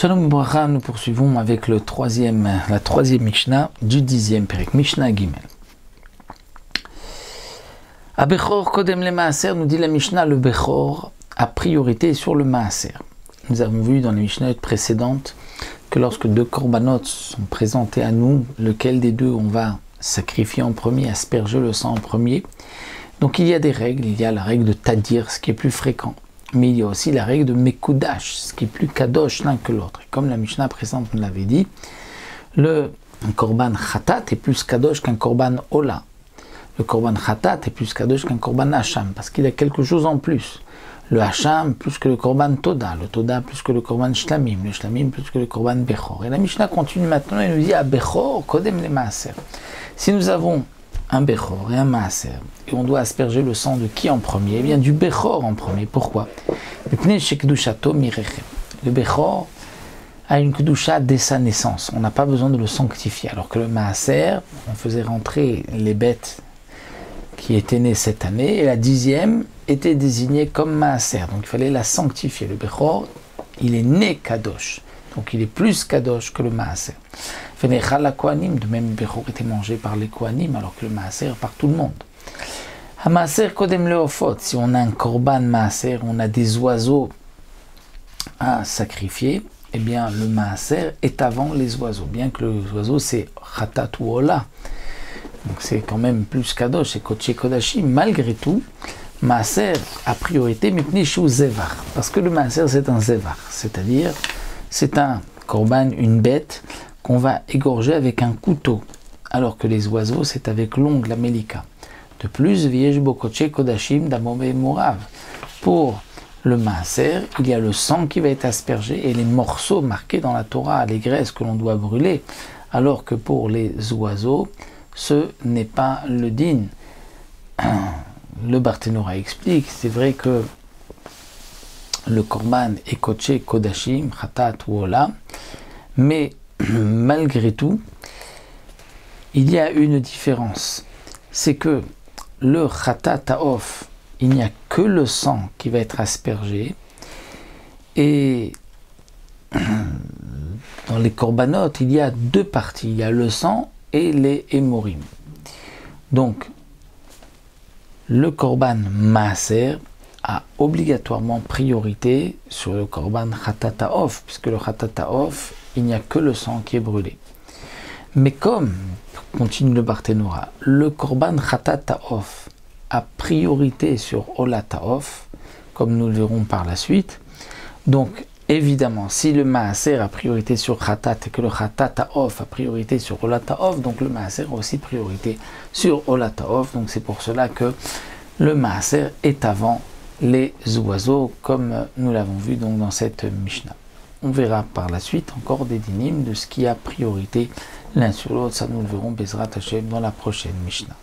Shalom Bracha, nous poursuivons avec la troisième Mishnah du 10e Perek, Mishnah Gimel. A Bechor Kodem le Maaser, nous dit la Mishnah, le Bechor a priorité sur le Maaser. Nous avons vu dans les Mishnahs précédentes que lorsque deux korbanot sont présentés à nous, lequel des deux on va sacrifier en premier, asperger le sang en premier. Donc il y a des règles, il y a la règle de Tadir, ce qui est plus fréquent. Mais il y a aussi la règle de Mekudash, ce qui est plus kadosh l'un que l'autre. Comme la Mishnah précédente nous l'avait dit, un korban khatat est plus kadosh qu'un korban ola. Le korban khatat est plus kadosh qu'un korban hacham, parce qu'il y a quelque chose en plus. Le hacham plus que le korban toda, le toda plus que le korban shlamim, le shlamim plus que le korban bechor. Et la Mishnah continue maintenant et nous dit à bechor kodem le maaser. Si nous avons un bechor et un maaser, et on doit asperger le sang de qui en premier? Eh bien du bechor en premier. Pourquoi? Le bechor a une kedusha dès sa naissance. On n'a pas besoin de le sanctifier. Alors que le maaser, on faisait rentrer les bêtes qui étaient nées cette année, et la 10e était désignée comme maaser. Donc il fallait la sanctifier. Le bechor, il est né kadosh. Donc il est plus kadosh que le maaser. De même, le bechor était mangé par les kohanim, alors que le maaser par tout le monde. Maaser kodem leofot. Si on a un korban maaser, on a des oiseaux à sacrifier, eh bien le maaser est avant les oiseaux. Bien que les oiseaux c'est khatat ou ola. Donc c'est quand même plus kadosh, c'est kodesh kodashim. Malgré tout, maaser a priorité, mipnei shu zevar. Parce que le maaser c'est un zevar, c'est-à-dire c'est un korban, une bête qu'on va égorger avec un couteau, alors que les oiseaux c'est avec l'ongle, la melika. De plus, pour le maaser, il y a le sang qui va être aspergé et les morceaux marqués dans la Torah, les graisses que l'on doit brûler, alors que pour les oiseaux, ce n'est pas le din. Le Barthénora explique, c'est vrai que le korban est kodesh kodashim, khatat ou ola, mais malgré tout, il y a une différence. C'est que le khatat ta'of, il n'y a que le sang qui va être aspergé, et dans les korbanot, il y a deux parties, il y a le sang et les hémorim. Donc, le korban maaser a obligatoirement priorité sur le korban khatat ta'of, puisque le khatat ta'of, il n'y a que le sang qui est brûlé. Mais comme, continue le Barthénora, le korban khatat ta'of a priorité sur ola ta'of, comme nous le verrons par la suite, donc évidemment, si le maaser a priorité sur khatat et que le khatat ta'of a priorité sur ola ta'of, donc le maaser a aussi priorité sur ola ta'of, donc c'est pour cela que le maaser est avant les oiseaux, comme nous l'avons vu donc dans cette Mishnah. On verra par la suite encore des dynimes de ce qui a priorité l'un sur l'autre, ça nous le verrons Bezrat Hashem dans la prochaine Mishnah.